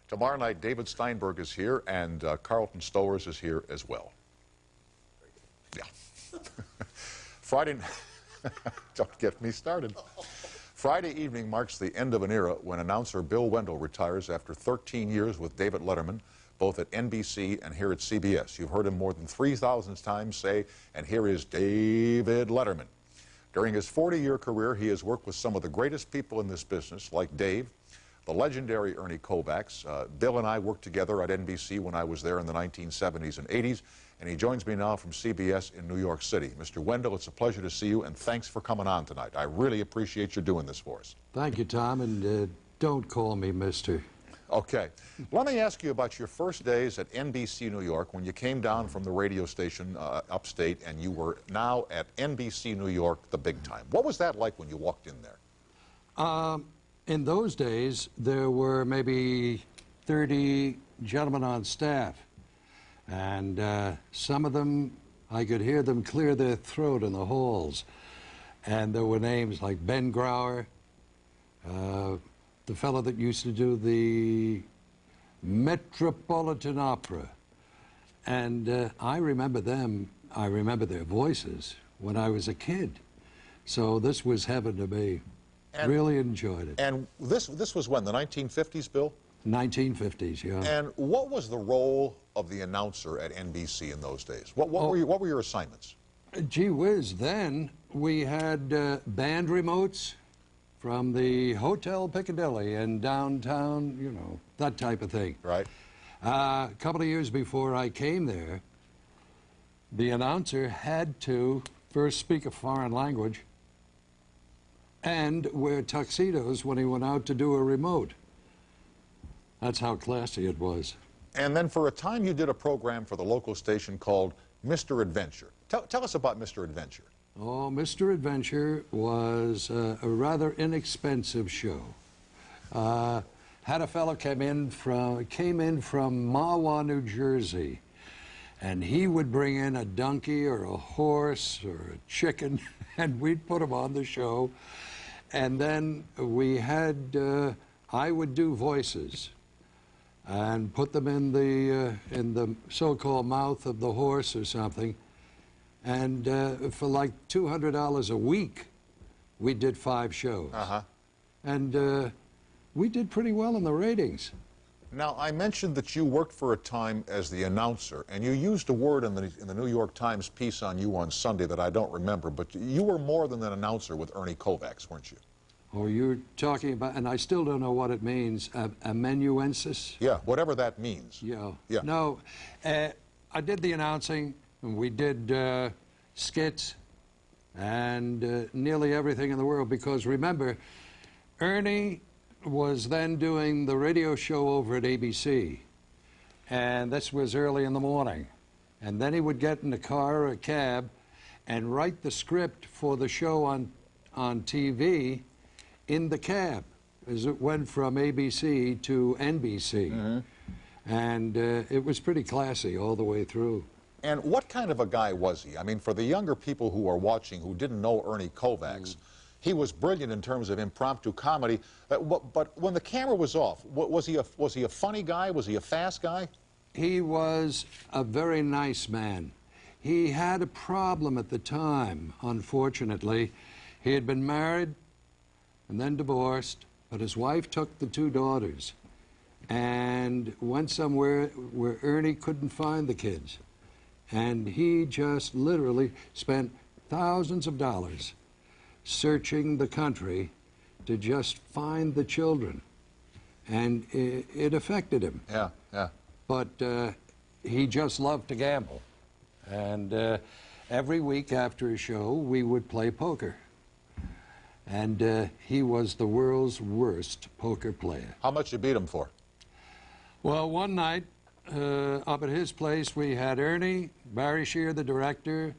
Tomorrow night, David Steinberg is here, and Carlton Stowers is here as well. Yeah. Friday, don't get me started. Friday evening marks the end of an era when announcer Bill Wendell retires after 13 years with David Letterman, both at NBC and here at CBS. You've heard him more than 3,000 times say, and here is David Letterman. During his 40-year career, he has worked with some of the greatest people in this business, like Dave, the legendary Ernie Kovacs. Bill and I worked together at NBC when I was there in the 1970s and 80s, and he joins me now from CBS in New York City. Mr. Wendell, it's a pleasure to see you, and thanks for coming on tonight. I really appreciate you doing this for us. Thank you, Tom, and don't call me Mister. Okay. Let me ask you about your first days at NBC New York when you came down from the radio station upstate, and you were now at NBC New York, the big time. What was that like when you walked in there? In those days, there were maybe 30 gentlemen on staff, and some of them, I could hear them clear their throat in the halls. And there were names like Ben Grauer, the fellow that used to do the Metropolitan Opera. And I remember them, I remember their voices when I was a kid. So this was heaven to me. And really enjoyed it. And this was when, the 1950s, Bill? 1950s, yeah. And what was the role of the announcer at NBC in those days? What were your assignments? Gee whiz, then we had band remotes from the Hotel Piccadilly in downtown, you know, that type of thing. Right. A couple of years before I came there, the announcer had to first speak a foreign language and wear tuxedos when he went out to do a remote. That's how classy it was. And then for a time you did a program for the local station called Mr. Adventure. Tell us about Mr. Adventure. Oh, Mr. Adventure was a rather inexpensive show. Had a fellow came in from Mahwah, New Jersey, and he would bring in a donkey or a horse or a chicken, and we'd put him on the show. And then we had, I would do voices and put them in the so-called mouth of the horse or something. And for like $200 a week, we did 5 shows. Uh-huh. And we did pretty well in the ratings. Now, I mentioned that you worked for a time as the announcer, and you used a word in the New York Times piece on you on Sunday that I don't remember, but you were more than an announcer with Ernie Kovacs, weren't you? Oh, you're talking about, and I still don't know what it means, amanuensis? Yeah, whatever that means. Yeah. Yeah. No, I did the announcing, and we did skits, and nearly everything in the world, because remember, Ernie was then doing the radio show over at ABC, and this was early in the morning. And then he would get in a car or a cab and write the script for the show on TV in the cab as it went from ABC to NBC. Mm-hmm. And it was pretty classy all the way through. And what kind of a guy was he? I mean, for the younger people who are watching who didn't know Ernie Kovacs, he was brilliant in terms of impromptu comedy. But when the camera was off, was he a funny guy? Was he a fast guy? He was a very nice man. He had a problem at the time, unfortunately. He had been married and then divorced, but his wife took the 2 daughters and went somewhere where Ernie couldn't find the kids. And he just literally spent thousands of dollars searching the country to just find the children. And it affected him. Yeah, yeah. But he just loved to gamble. And every week after a show, we would play poker. And he was the world's worst poker player. How much you beat him for? Well, one night, up at his place, we had Ernie, Barry Shear, the director,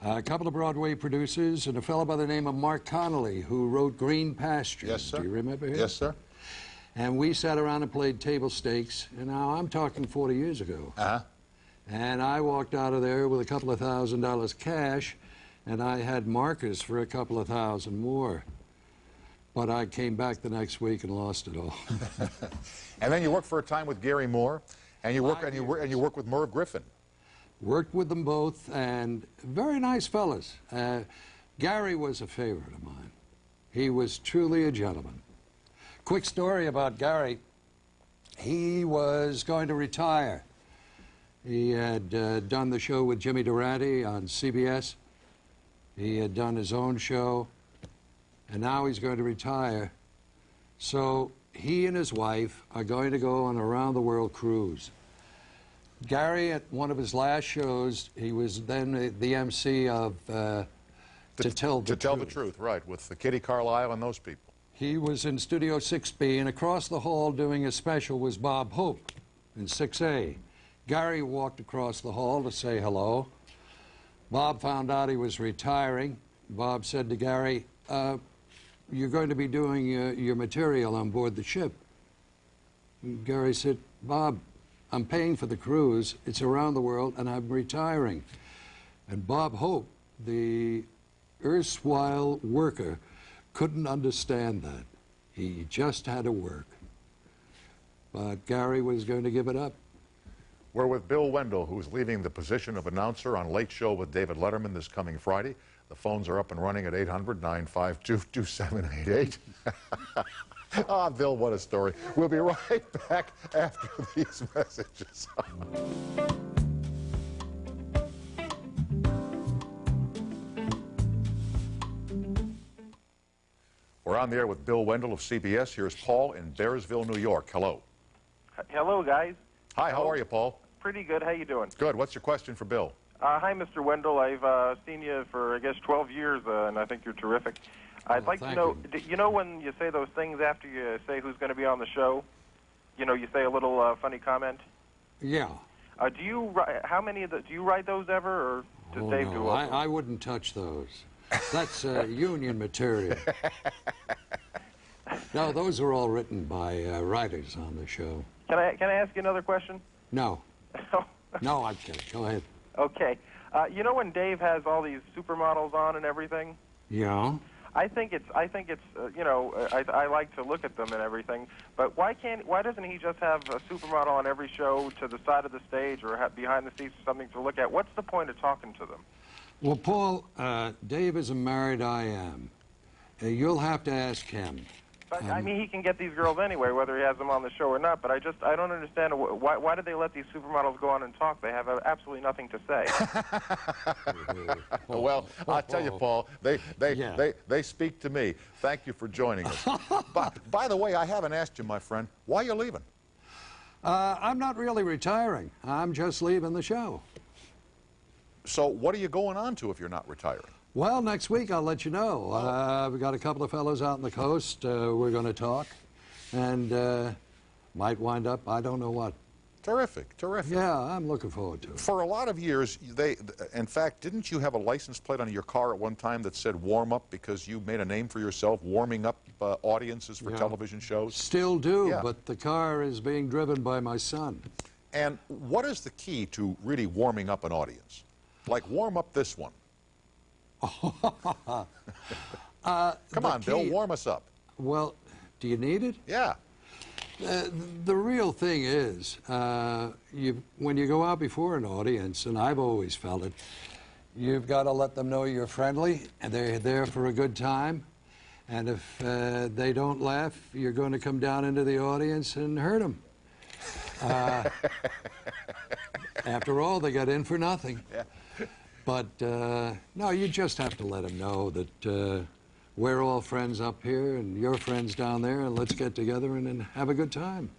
a couple of Broadway producers, and a fellow by the name of Mark Connolly, who wrote Green Pastures. Yes, sir. Do you remember him? Yes, sir. And we sat around and played table stakes, and now I'm talking 40 years ago. Uh-huh. And I walked out of there with a couple of $1,000 cash, and I had markers for a couple of thousand more. But I came back the next week and lost it all. And then you worked for a time with Garry Moore, and you work with Merv Griffin. Worked with them both, and very nice fellas. Garry was a favorite of mine. He was truly a gentleman. Quick story about Garry. He was going to retire. He had done the show with Jimmy Durante on CBS. He had done his own show, and now he's going to retire. So he and his wife are going to go on a round-the-world cruise. Garry, at one of his last shows, he was then the MC of To Tell the Truth, right, with Kitty Carlisle and those people. He was in Studio 6B, and across the hall doing a special was Bob Hope in 6A. Garry walked across the hall to say hello. Bob found out he was retiring. Bob said to Garry, you're going to be doing your material on board the ship. And Garry said, Bob, I'm paying for the cruise. It's around the world, and I'm retiring. And Bob Hope, the erstwhile worker, couldn't understand that. He just had to work. But Garry was going to give it up. We're with Bill Wendell, who's leaving the position of announcer on Late Show with David Letterman this coming Friday. The phones are up and running at 800-952-2788. Ah, Bill, what a story. We'll be right back after these messages. We're on the air with Bill Wendell of CBS. Here's Paul in Bearsville, New York. Hello. Hello, guys. Hi, how are you, Paul? Pretty good. How you doing? Good. What's your question for Bill? Hi, Mr. Wendell. I've seen you for, I guess, 12 years, and I think you're terrific. I'd like to know, you know when you say those things after you say who's going to be on the show? You know, you say a little funny comment? Yeah. Do you write those ever, or does Dave do them? I wouldn't touch those. That's union material. No, those are all written by writers on the show. Can I ask you another question? No. No, I can't. Go ahead. Okay. You know when Dave has all these supermodels on and everything? Yeah. I think it's you know, I like to look at them and everything, but why doesn't he just have a supermodel on every show to the side of the stage or behind the seats or something to look at? What's the point of talking to them? Well, Paul, Dave isn't married, I am. You'll have to ask him. But, I mean, he can get these girls anyway, whether he has them on the show or not, but I don't understand why do they let these supermodels go on and talk? They have absolutely nothing to say. Well, I'll tell you, Paul, they speak to me. Thank you for joining us. By the way, I haven't asked you, my friend, why are you leaving? I'm not really retiring. I'm just leaving the show. So what are you going on to if you're not retiring? Well, next week I'll let you know. We've got a couple of fellows out on the coast. We're going to talk, and might wind up, I don't know what. Terrific, terrific. Yeah, I'm looking forward to it. For a lot of years, in fact, didn't you have a license plate on your car at one time that said warm up because you made a name for yourself, warming up audiences for television shows? Still do, but the car is being driven by my son. And what is the key to really warming up an audience? Like, warm up this one. Come on, Bill, warm us up. Well, do you need it? Yeah. The real thing is, when you go out before an audience, and I've always felt it, you've got to let them know you're friendly, and they're there for a good time. And if they don't laugh, you're going to come down into the audience and hurt them. After all, they got in for nothing. Yeah. But, no, you just have to let them know that we're all friends up here and you're friends down there, and let's get together and have a good time.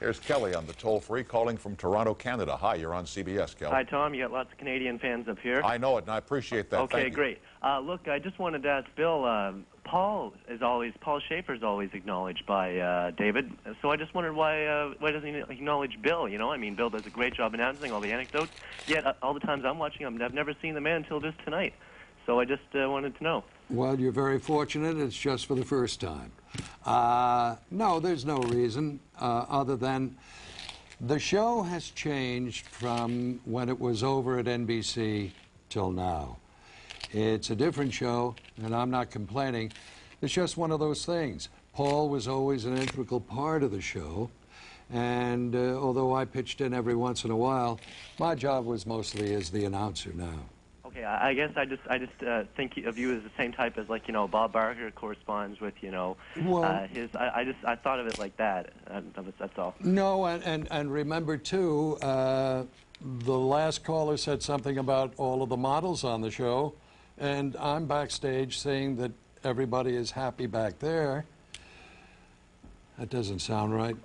Here's Kelly on the toll-free calling from Toronto, Canada. Hi, you're on CBS, Kelly. Hi, Tom. You got lots of Canadian fans up here. I know it, and I appreciate that. Okay, great. Look, I just wanted to ask Bill, Paul Schaefer's always acknowledged by David, so I just wondered why doesn't he acknowledge Bill, you know? I mean, Bill does a great job announcing all the anecdotes, yet all the times I'm watching him, I've never seen the man until just tonight. So I just wanted to know. Well, you're very fortunate. It's just for the first time. No, there's no reason other than the show has changed from when it was over at NBC till now. It's a different show, and I'm not complaining. It's just one of those things. Paul was always an integral part of the show, And although I pitched in every once in a while, my job was mostly as the announcer now. Okay, I guess I just think of you as the same type as, like, you know, Bob Barker corresponds with, you know, Well, his. I thought of it like that. That's all. no, and remember too, the last caller said something about all of the models on the show, and I'm backstage saying that everybody is happy back there. That doesn't sound right.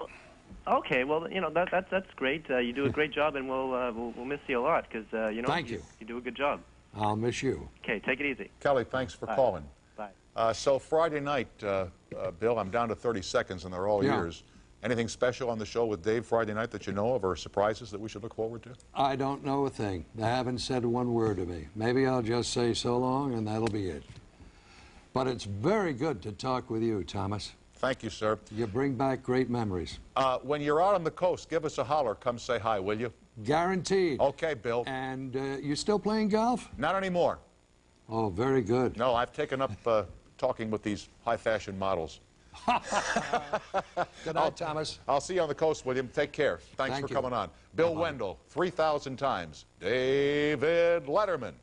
Okay, well, you know, that's great. You do a great job, and we'll miss you a lot because you know Thank you. You do a good job. I'll miss you. Okay, take it easy. Kelly, thanks for Bye. calling. Bye. So Friday night, Bill, I'm down to 30 seconds, and they're all Yeah. yours. Anything special on the show with Dave Friday night that you know of, or surprises that we should look forward to? I don't know a thing. They haven't said one word to me. Maybe I'll just say so long, and that'll be it. But it's very good to talk with you, Thomas. Thank you, sir. You bring back great memories. When you're out on the coast, give us a holler. Come say hi, will you? Guaranteed. Okay, Bill. And you still playing golf? Not anymore. Oh, very good. No, I've taken up talking with these high-fashion models. Good night, Thomas. I'll see you on the coast, William. Take care. Thanks Thank for you. coming on. Bill Bye-bye. Wendell, 3,000 times. David Letterman.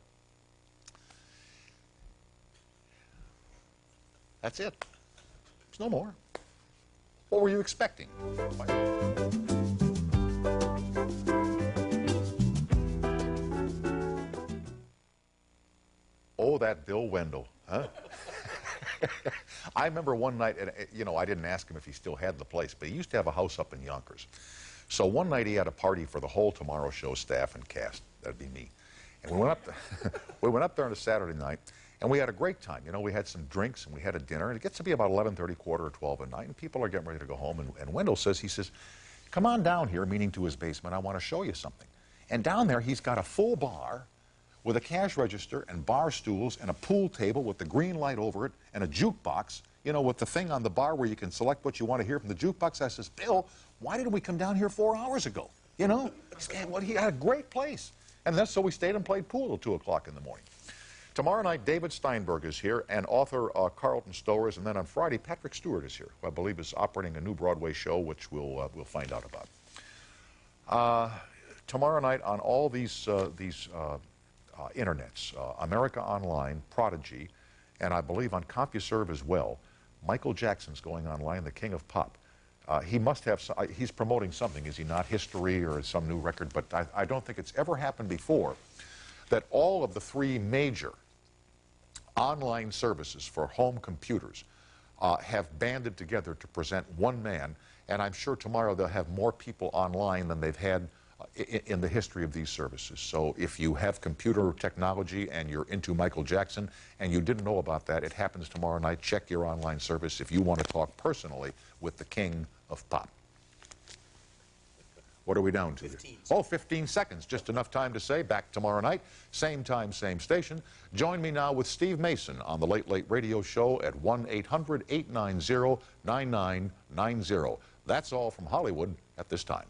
That's it. There's no more. What were you expecting? Oh, that Bill Wendell, huh? I remember one night, and you know, I didn't ask him if he still had the place, but he used to have a house up in Yonkers. So one night he had a party for the whole Tomorrow Show staff and cast. That'd be me. And we went up, we went up there on a Saturday night, and we had a great time. You know, we had some drinks and we had a dinner, and it gets to be about 11:30, quarter or 12 at night, and people are getting ready to go home. And Wendell says, he says, "Come on down here," meaning to his basement. "I want to show you something." And down there, he's got a full bar with a cash register and bar stools and a pool table with the green light over it and a jukebox, you know, with the thing on the bar where you can select what you want to hear from the jukebox. I says, "Bill, why didn't we come down here 4 hours ago?" You know, he had a great place. And that's so we stayed and played pool till 2 o'clock in the morning. Tomorrow night, David Steinberg is here, and author Carlton Stowers, and then on Friday, Patrick Stewart is here, who I believe is operating a new Broadway show, which we'll find out about. Tomorrow night on all these internets, America Online, Prodigy, and I believe on CompuServe as well, Michael Jackson's going online, the king of pop. He must have, he's promoting something, is he not? History or some new record, but I don't think it's ever happened before that all of the three major online services for home computers have banded together to present one man, and I'm sure tomorrow they'll have more people online than they've had in the history of these services. So if you have computer technology and you're into Michael Jackson and you didn't know about that, it happens tomorrow night. Check your online service if you want to talk personally with the king of pop. What are we down to? 15 Oh, 15 seconds. Just enough time to say back tomorrow night. Same time, same station. Join me now with Steve Mason on the Late Late Radio Show at 1-800-890-9990. That's all from Hollywood at this time.